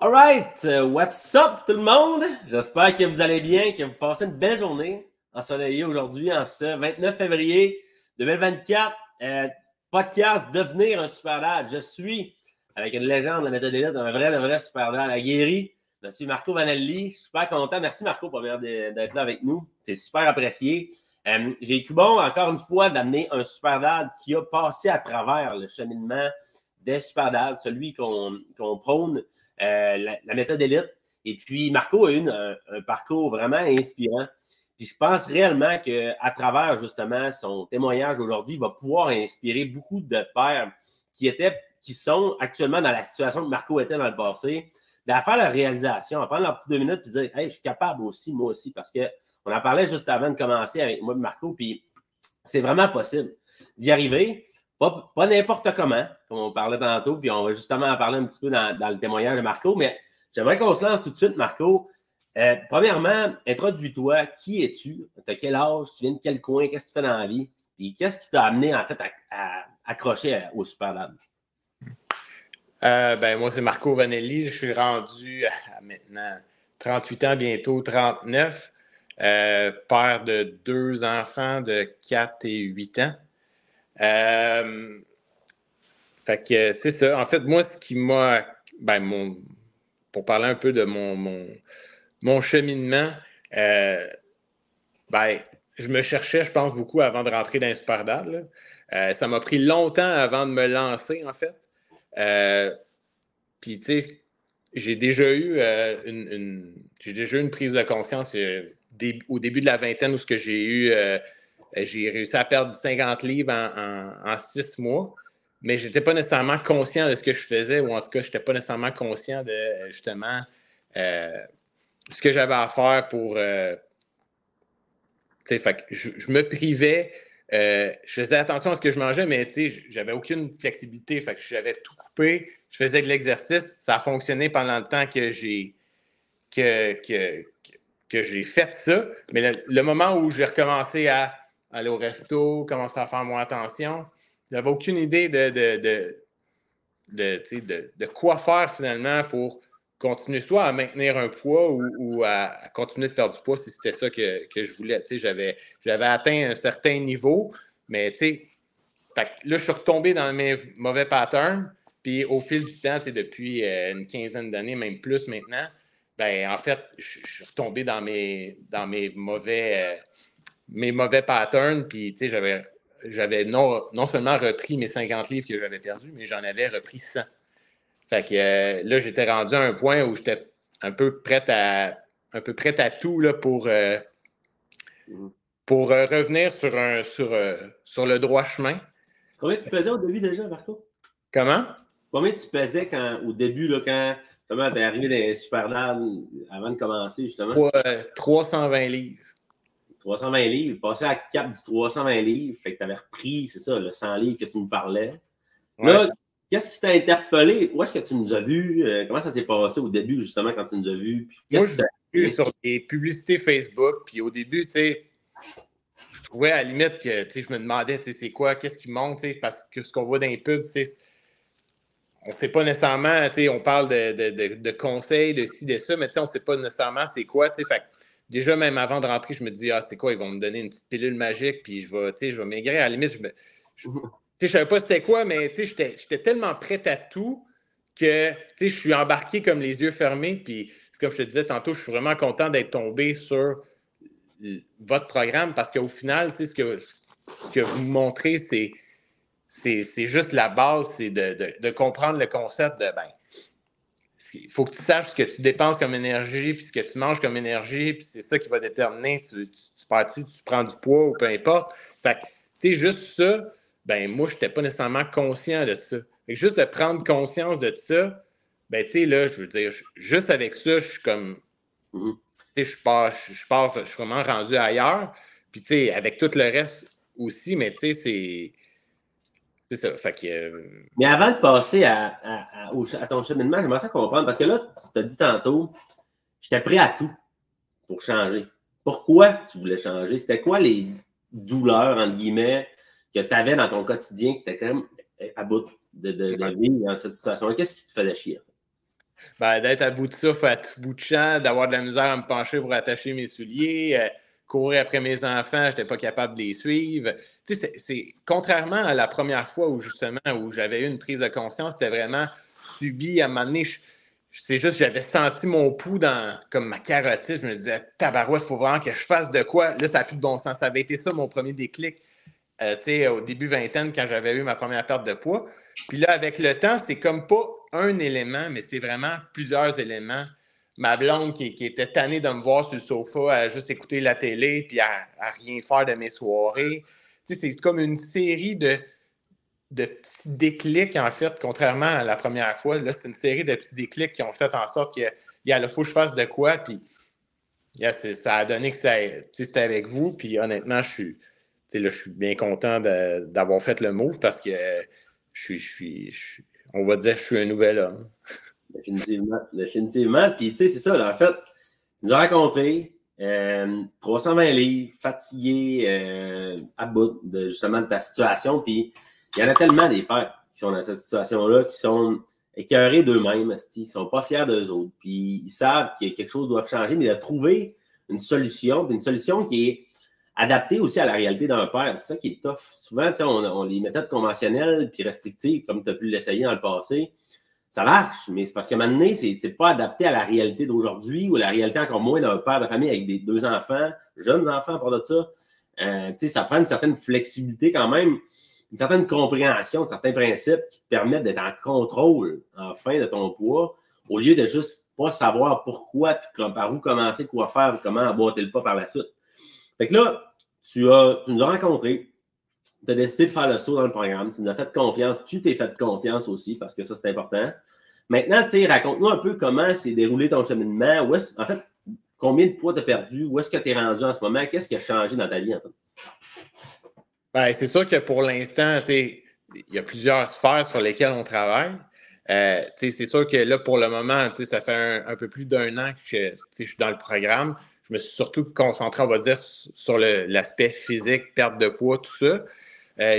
Alright, what's up tout le monde? J'espère que vous allez bien, que vous passez une belle journée ensoleillée aujourd'hui, en ce 29 février 2024. Podcast Devenir un super dad. Je suis avec une légende de la méthode élite, un vrai super dad aguerri, monsieur Marco Vanelli. Je suis super content. Merci Marco pour d'être là avec nous. C'est super apprécié. J'ai eu bon, encore une fois, d'amener un super dad qui a passé à travers le cheminement des super dads, celui qu'on prône. La méthode élite. Et puis, Marco a eu un parcours vraiment inspirant. Puis, je pense réellement qu'à travers, justement, son témoignage aujourd'hui, il va pouvoir inspirer beaucoup de pères qui sont actuellement dans la situation que Marco était dans le passé, de faire la réalisation, à prendre leurs petites 2 minutes et dire « Hey, je suis capable aussi, moi aussi », parce qu'on en parlait juste avant de commencer avec moi et Marco, puis c'est vraiment possible d'y arriver. Pas n'importe comment, comme on parlait tantôt, puis on va justement en parler un petit peu dans le témoignage de Marco, mais j'aimerais qu'on se lance tout de suite, Marco. Premièrement, introduis-toi. Qui es-tu? T'as quel âge? Tu viens de quel coin? Qu'est-ce que tu fais dans la vie? Puis qu'est-ce qui t'a amené, en fait, à accrocher au Super Dad? Moi, c'est Marco Vanelli. Je suis rendu à maintenant 38 ans, bientôt 39. Père de 2 enfants de 4 et 8 ans. Fait que c'est ça. En fait, moi, ce qui m'a... pour parler un peu de mon cheminement, je me cherchais, je pense, beaucoup avant de rentrer dans Super Dad. Ça m'a pris longtemps avant de me lancer, en fait. Puis, tu sais, j'ai déjà eu une prise de conscience au début de la vingtaine où j'ai réussi à perdre 50 livres en 6 mois, mais je n'étais pas nécessairement conscient de ce que je faisais, ou en tout cas, je n'étais pas nécessairement conscient de, justement, ce que j'avais à faire pour... fait que je me privais, je faisais attention à ce que je mangeais, mais j'avais aucune flexibilité. Fait que j'avais tout coupé, je faisais de l'exercice. Ça a fonctionné pendant le temps que j'ai fait ça. Mais le moment où j'ai recommencé à aller au resto, commencer à faire moins attention, j'avais aucune idée de quoi faire finalement pour continuer soit à maintenir un poids ou à continuer de perdre du poids si c'était ça que je voulais. J'avais atteint un certain niveau, mais là, je suis retombé dans mes mauvais patterns. Puis au fil du temps, depuis une quinzaine d'années, même plus maintenant, en fait, je suis retombé dans mes mauvais patterns. Puis j'avais non seulement repris mes 50 livres que j'avais perdus, mais j'en avais repris 100. Fait que là, j'étais rendu à un point où j'étais un peu prêt à tout là, pour revenir sur le droit chemin. Combien tu pesais au début déjà, Marco? Comment? Combien tu pesais au début, là, comment t'es arrivé dans les Super Dad avant de commencer, justement? 320 livres. 320 livres, passé à la cap du 320 livres, fait que tu avais repris, c'est ça, le 100 livres que tu nous parlais. Ouais. Là, qu'est-ce qui t'a interpellé? Où est-ce que tu nous as vus? Comment ça s'est passé au début, justement, quand tu nous as vus? Moi, je l'ai vu sur des publicités Facebook, puis au début, je trouvais à la limite que, je me demandais, c'est quoi, qu'est-ce qui monte, parce que ce qu'on voit dans les pubs, on ne sait pas nécessairement, on parle de conseils, de ci, de ça, mais on ne sait pas nécessairement c'est quoi, fait que déjà, même avant de rentrer, je me dis, c'est quoi, ils vont me donner une petite pilule magique, puis je vais maigrir. À la limite, je ne savais pas c'était quoi, mais j'étais tellement prêt à tout que je suis embarqué comme les yeux fermés. Puis, comme je te disais tantôt, je suis vraiment content d'être tombé sur votre programme parce qu'au final, ce que vous montrez, c'est juste la base, c'est de comprendre le concept de il faut que tu saches ce que tu dépenses comme énergie, puis ce que tu manges comme énergie, puis c'est ça qui va déterminer tu prends du poids ou peu importe. Fait que, juste ça, moi, je n'étais pas nécessairement conscient de ça. Fait que juste de prendre conscience de ça, là, je veux dire, juste avec ça, je suis comme, je suis vraiment rendu ailleurs. Puis, avec tout le reste aussi, mais c'est ça. Fait que, Mais avant de passer à ton cheminement, j'aimerais ça comprendre, parce que là, tu t'as dit tantôt, j'étais prêt à tout pour changer. Pourquoi tu voulais changer? C'était quoi les douleurs, entre guillemets, que tu avais dans ton quotidien, que tu étais quand même à bout de vivre dans cette situation-là? Qu'est-ce qui te faisait chier? Ben, d'être à bout de souffle, à tout bout de champ, d'avoir de la misère à me pencher pour attacher mes souliers, courir après mes enfants, je n'étais pas capable de les suivre. Tu sais, contrairement à la première fois où justement où j'avais eu une prise de conscience, c'était vraiment subi à un moment donné. C'est juste j'avais senti mon pouls dans comme ma carotide. Je me disais, tabarouette, il faut vraiment que je fasse de quoi. Là, ça n'a plus de bon sens. Ça avait été ça mon premier déclic. Tu sais, au début vingtaine, quand j'avais eu ma première perte de poids. Puis là, avec le temps, c'est comme pas un élément, mais c'est vraiment plusieurs éléments. Ma blonde qui était tannée de me voir sur le sofa à juste écouter la télé puis à rien faire de mes soirées. Tu sais, c'est comme une série de petits déclics, en fait, contrairement à la première fois. Là, c'est une série de petits déclics qui ont fait en sorte qu'il faut que je fasse de quoi. Puis ça a donné que c'était avec vous. Puis honnêtement, je suis bien content d'avoir fait le move parce que on va dire que je suis un nouvel homme. Définitivement, définitivement. Puis, tu sais, c'est ça, là, en fait, tu nous as rencontrés, 320 livres, fatigué, à bout de, justement, de ta situation. Puis, il y en a tellement des pères qui sont dans cette situation-là, qui sont écœurés d'eux-mêmes, ils ne sont pas fiers d'eux autres. Puis, ils savent que quelque chose doit changer, mais de trouver une solution, puis une solution qui est adaptée aussi à la réalité d'un père. C'est ça qui est tough. Souvent, on les méthodes conventionnelles puis restrictives, comme tu as pu l'essayer dans le passé, ça marche, mais c'est parce qu'à un moment donné, c'est pas adapté à la réalité d'aujourd'hui ou la réalité encore moins d'un père de famille avec deux enfants, jeunes enfants, pour de ça. Ça prend une certaine flexibilité quand même, une certaine compréhension de certains principes qui te permettent d'être en contrôle, enfin, de ton poids, au lieu de juste pas savoir pourquoi, puis par où commencer, quoi faire, comment emboîter le pas par la suite. Fait que là, tu nous as rencontrés, tu as décidé de faire le saut dans le programme, tu nous as fait confiance, tu t'es fait confiance aussi, parce que ça, c'est important. Maintenant, raconte-nous un peu comment s'est déroulé ton cheminement. En fait, combien de poids tu as perdu? Où est-ce que tu es rendu en ce moment? Qu'est-ce qui a changé dans ta vie, en fait? Ben, c'est sûr que pour l'instant, il y a plusieurs sphères sur lesquelles on travaille. C'est sûr que là, pour le moment, ça fait un peu plus d'un an que je suis dans le programme. Je me suis surtout concentré, on va dire, sur l'aspect physique, perte de poids, tout ça.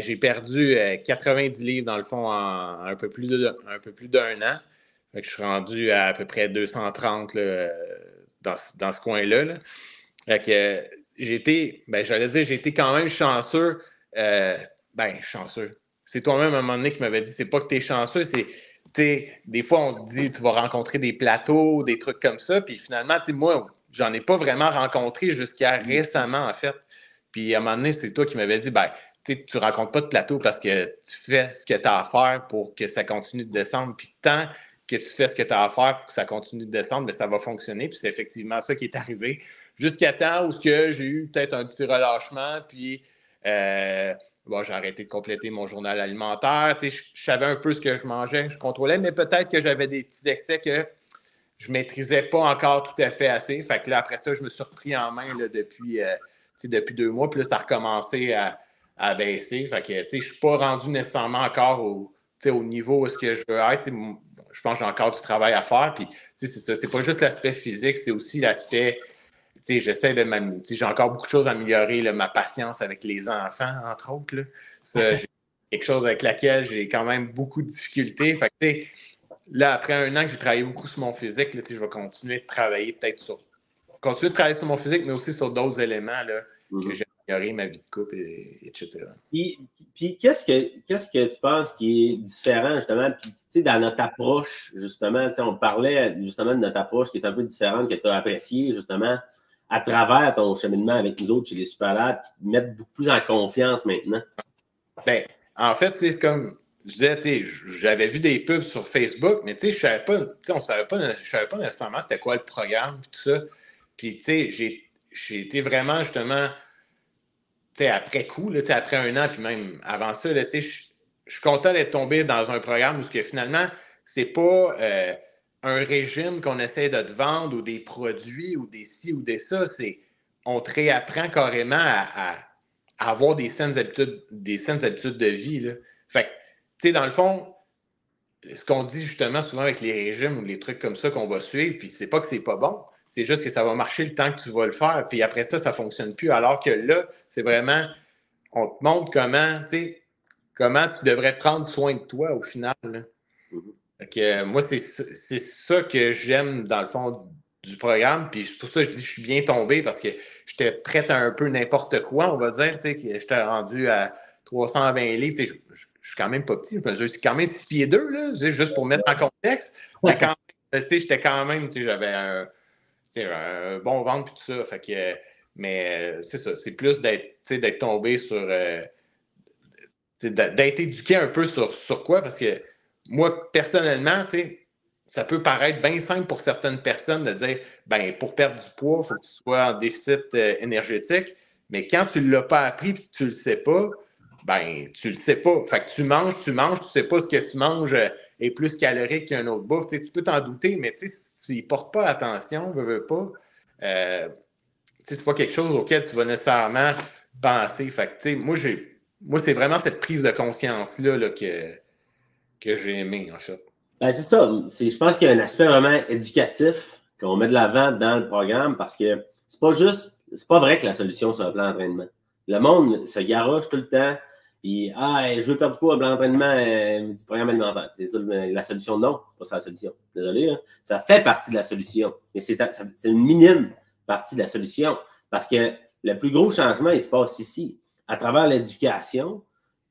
J'ai perdu 90 livres, dans le fond, en un peu plus d'un an. Fait que je suis rendu à peu près 230 là, dans ce coin-là. Là. Fait que j'ai été quand même chanceux. Chanceux. C'est toi-même à un moment donné qui m'avait dit, c'est pas que tu es chanceux, c'est des fois, on te dit tu vas rencontrer des plateaux, des trucs comme ça, puis finalement, moi, j'en ai pas vraiment rencontré jusqu'à récemment, en fait. Puis à un moment donné, c'est toi qui m'avais dit, tu rencontres pas de plateau parce que tu fais ce que tu as à faire pour que ça continue de descendre, puis tant que tu fais ce que tu as à faire pour que ça continue de descendre, bien, ça va fonctionner, puis c'est effectivement ça qui est arrivé. Jusqu'à temps où j'ai eu peut-être un petit relâchement, puis j'ai arrêté de compléter mon journal alimentaire. Je savais un peu ce que je mangeais, je contrôlais, mais peut-être que j'avais des petits excès que je ne maîtrisais pas encore tout à fait assez. Fait que là, après ça, je me suis repris en main là, depuis 2 mois, puis là, ça a recommencé à baisser. Fait que je ne suis pas rendu nécessairement encore au niveau où est-ce que je veux être. Je pense que j'ai encore du travail à faire. Puis c'est ça, c'est pas juste l'aspect physique, c'est aussi l'aspect. J'essaie de m'améliorer. J'ai encore beaucoup de choses à améliorer, là, ma patience avec les enfants, entre autres. Là. Ça, j'ai quelque chose avec laquelle j'ai quand même beaucoup de difficultés. Fait que, là, après un an que j'ai travaillé beaucoup sur mon physique, là, je vais continuer de travailler continuer de travailler sur mon physique, mais aussi sur d'autres éléments là, que j'ai amélioré, ma vie de couple, etc. Puis qu'est-ce que tu penses qui est différent, justement, puis dans notre approche, justement, on parlait justement de notre approche qui est un peu différente, que tu as appréciée, justement, à travers ton cheminement avec nous autres chez les Superlabs, qui te mettent beaucoup plus en confiance maintenant? Ben, en fait, c'est comme je disais, j'avais vu des pubs sur Facebook, mais je savais pas, je savais pas nécessairement c'était quoi le programme, tout ça. Puis, j'ai été vraiment, justement, après coup, là, après un an, puis même avant ça, je suis content d'être tombé dans un programme où que, finalement, c'est pas un régime qu'on essaie de te vendre ou des produits ou des ci ou des ça. On te réapprend carrément à avoir des saines habitudes de vie. Là. Fait que, dans le fond, ce qu'on dit justement souvent avec les régimes ou les trucs comme ça qu'on va suivre, puis c'est pas que c'est pas bon, c'est juste que ça va marcher le temps que tu vas le faire, puis après ça, ça fonctionne plus. Alors que là, c'est vraiment, on te montre comment tu devrais prendre soin de toi au final. Moi, c'est ça que j'aime dans le fond du programme. Puis c'est pour ça que je dis que je suis bien tombé parce que j'étais prêt à un peu n'importe quoi, on va dire. J'étais rendu à 320 livres. Je suis quand même pas petit. Je mesure quand même 6 pieds 2, là, juste pour mettre en contexte. Mais quand même, j'étais quand même, j'avais un bon ventre et tout ça. Fait que, mais c'est ça. C'est plus d'être tombé sur. D'être éduqué un peu sur quoi, parce que moi, personnellement, ça peut paraître bien simple pour certaines personnes de dire, ben pour perdre du poids, il faut que tu sois en déficit énergétique, mais quand tu ne l'as pas appris et que tu ne le sais pas, ben tu le sais pas. Fait que tu manges, tu ne sais pas ce que tu manges est plus calorique qu'un autre bouffe. Tu peux t'en douter, mais si tu n'y portes pas attention, veux pas, c'est pas quelque chose auquel tu vas nécessairement penser. Fait que, moi, c'est vraiment cette prise de conscience-là là, que j'ai aimé, en fait. Ben, c'est ça. Je pense qu'il y a un aspect vraiment éducatif qu'on met de l'avant dans le programme parce que c'est pas vrai que la solution, c'est un plan d'entraînement. Le monde se garoche tout le temps. Puis, je veux perdre du poids, un plan d'entraînement du programme alimentaire. C'est ça la solution? Non, c'est pas ça la solution. Désolé. Hein? Ça fait partie de la solution. Mais c'est une minime partie de la solution. Parce que le plus gros changement, il se passe ici, à travers l'éducation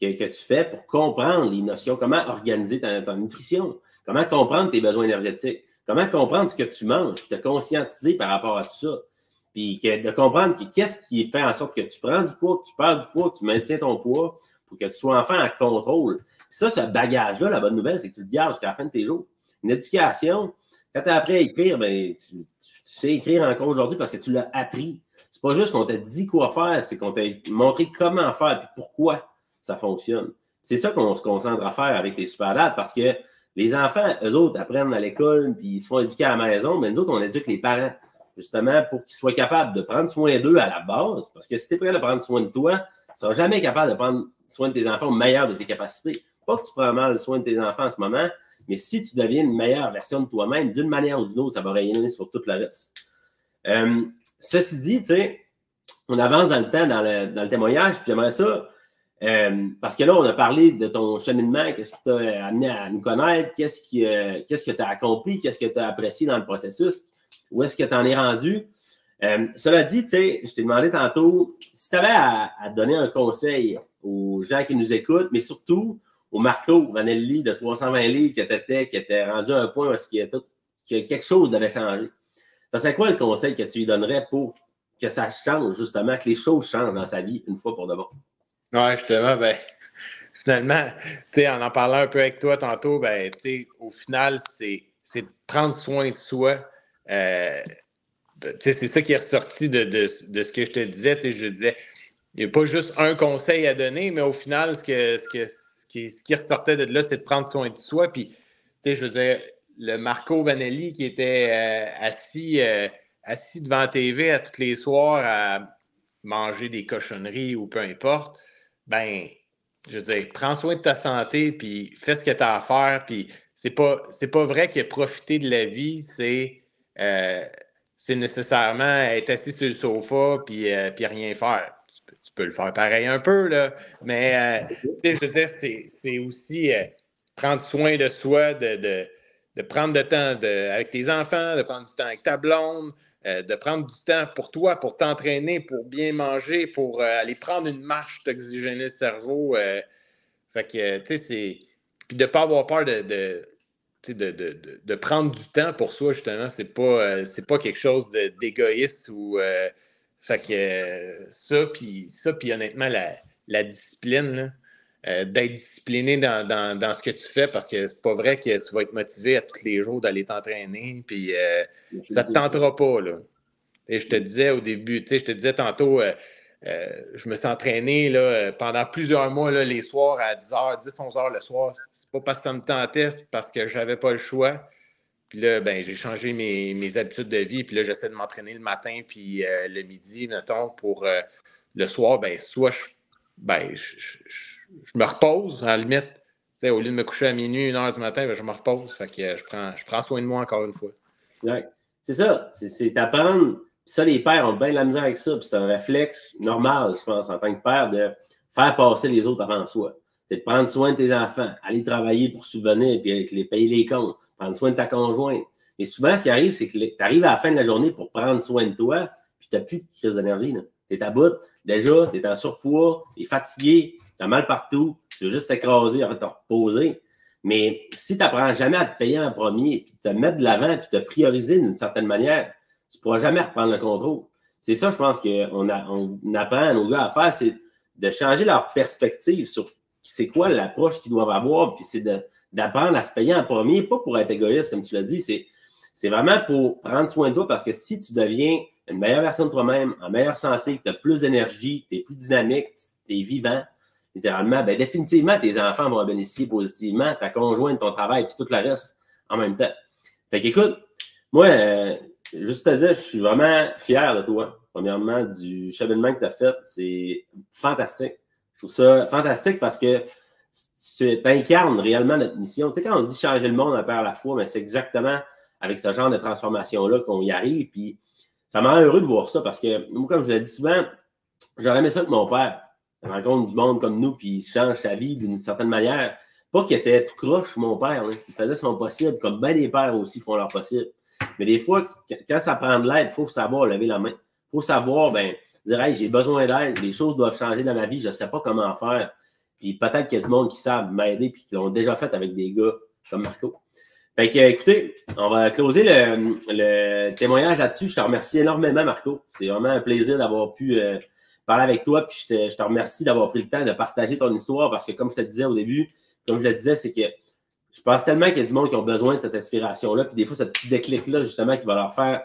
que tu fais pour comprendre les notions, comment organiser ta nutrition, comment comprendre tes besoins énergétiques, comment comprendre ce que tu manges, te conscientiser par rapport à tout ça. Puis de comprendre qu'est-ce qui fait en sorte que tu prends du poids, que tu perds du poids, que tu maintiens ton poids pour que tu sois enfin en contrôle. Puis ça, ce bagage-là, la bonne nouvelle, c'est que tu le gardes jusqu'à la fin de tes jours. Une éducation, quand tu as appris à écrire, ben, tu sais écrire encore aujourd'hui parce que tu l'as appris. C'est pas juste qu'on t'a dit quoi faire, c'est qu'on t'a montré comment faire et pourquoi ça fonctionne. C'est ça qu'on se concentre à faire avec les Superlabs parce que les enfants, eux autres, apprennent à l'école puis ils se font éduquer à la maison, mais nous autres, on éduque les parents justement pour qu'ils soient capables de prendre soin d'eux à la base. Parce que si tu es prêt à prendre soin de toi, tu ne seras jamais capable de prendre soin de tes enfants au meilleur de tes capacités. Pas que tu prends mal soin de tes enfants en ce moment, mais si tu deviens une meilleure version de toi-même, d'une manière ou d'une autre, ça va rayonner sur tout le reste. Ceci dit, tu sais, on avance dans le temps, dans le témoignage, puis j'aimerais ça, parce que là, on a parlé de ton cheminement, qu'est-ce qui t'a amené à nous connaître, qu'est-ce que tu as accompli, qu'est-ce que tu as apprécié dans le processus, où est-ce que tu en es rendu. Cela dit, tu sais, je t'ai demandé tantôt, si tu avais à donner un conseil aux gens qui nous écoutent, mais surtout au Marco Vanelli de 320 livres qui était rendu à un point où est-ce que quelque chose devait changer. Ça serait quoi le conseil que tu lui donnerais pour que ça change, justement, que les choses changent dans sa vie une fois pour de bon? Ouais, justement, ben, finalement, tu sais, en parlant un peu avec toi tantôt, ben, tu sais, au final, c'est de prendre soin de soi. C'est ça qui est ressorti de ce que je te disais. Je disais, il n'y a pas juste un conseil à donner, mais au final, ce qui ressortait de là, c'est de prendre soin de soi. Puis, je veux dire, le Marco Vanelli qui était assis devant la TV à tous les soirs à manger des cochonneries ou peu importe, ben, je veux dire, prends soin de ta santé, puis fais ce que tu as à faire. Puis, c'est pas vrai que profiter de la vie, c'est nécessairement être assis sur le sofa puis rien faire. Tu peux le faire pareil un peu, là. Mais, je veux dire, c'est aussi prendre soin de soi, de prendre du temps avec tes enfants, de prendre du temps avec ta blonde, de prendre du temps pour toi, pour t'entraîner, pour bien manger, pour aller prendre une marche, t'oxygéner le cerveau. Fait que, tu sais, c'est... Puis de ne pas avoir peur de prendre du temps pour soi, justement, c'est pas quelque chose d'égoïste ou fait que ça, puis honnêtement, la discipline, d'être discipliné dans ce que tu fais parce que c'est pas vrai que tu vas être motivé à tous les jours d'aller t'entraîner, puis ça te tentera pas, là. Et je te disais au début, je te disais tantôt, je me suis entraîné là, pendant plusieurs mois là, les soirs à 10h, 10, 11h le soir. C'est pas parce que ça me tentait, c'est parce que j'avais pas le choix. Puis là, ben, j'ai changé mes habitudes de vie. Puis là, j'essaie de m'entraîner le matin puis le midi, mettons, pour le soir, ben, soit je me repose, à la limite. Au lieu de me coucher à minuit, 1h du matin, ben, je me repose. Fait que je prends soin de moi encore une fois. Ouais. C'est ça. C'est apprendre. Ça, les pères ont bien de la misère avec ça. Puis c'est un réflexe normal, je pense, en tant que père, de faire passer les autres avant soi. c'est de prendre soin de tes enfants, aller travailler pour subvenir, puis les payer les comptes, prendre soin de ta conjointe. Mais souvent, ce qui arrive, c'est que tu arrives à la fin de la journée pour prendre soin de toi, puis tu n'as plus de crise d'énergie. Tu es à bout, déjà, tu es en surpoids, tu es fatigué, tu as mal partout, tu veux juste t'écraser, te reposer. Mais si tu n'apprends jamais à te payer en premier, puis te mettre de l'avant, puis te prioriser d'une certaine manière, tu ne pourras jamais reprendre le contrôle. C'est ça, je pense qu'on apprend à nos gars à faire, c'est de changer leur perspective sur c'est quoi l'approche qu'ils doivent avoir, puis c'est d'apprendre à se payer en premier, pas pour être égoïste, comme tu l'as dit, c'est vraiment pour prendre soin de toi, parce que si tu deviens une meilleure version de toi-même, en meilleure santé, que tu as plus d'énergie, que tu es plus dynamique, tu es vivant, littéralement, ben définitivement, tes enfants vont bénéficier positivement, ta conjointe, ton travail, puis tout le reste en même temps. Fait qu'écoute, moi, juste te dire, je suis vraiment fier de toi. Premièrement, du cheminement que tu as fait, c'est fantastique. Je trouve ça fantastique parce que tu incarnes réellement notre mission. Tu sais, quand on dit changer le monde un peu à la fois, mais c'est exactement avec ce genre de transformation-là qu'on y arrive. Puis ça me rend heureux de voir ça parce que, moi, comme je l'ai dit souvent, j'aurais aimé ça que mon père rencontre du monde comme nous puis il change sa vie d'une certaine manière. Pas qu'il était tout croche, mon père. Hein. Il faisait son possible, comme bien des pères aussi font leur possible. Mais des fois, quand ça prend de l'aide, il faut savoir lever la main. Il faut savoir, dire, hey, j'ai besoin d'aide, les choses doivent changer dans ma vie, je ne sais pas comment faire. Puis peut-être qu'il y a du monde qui savent m'aider puis qui l'ont déjà fait avec des gars comme Marco. Fait que, écoutez, on va closer le témoignage là-dessus. Je te remercie énormément, Marco. C'est vraiment un plaisir d'avoir pu parler avec toi. Puis je te remercie d'avoir pris le temps de partager ton histoire parce que, comme je te disais au début, comme je le disais, c'est que je pense tellement qu'il y a du monde qui ont besoin de cette inspiration-là. Puis des fois, ce petit déclic-là, justement, qui va leur faire,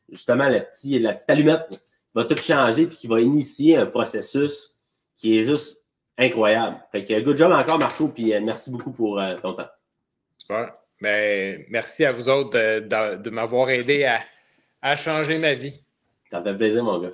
justement, la petite allumette qui va tout changer puis qui va initier un processus qui est juste incroyable. Fait que good job encore, Marco, puis merci beaucoup pour ton temps. Super. Ben, merci à vous autres de m'avoir aidé à changer ma vie. Ça me fait plaisir, mon gars.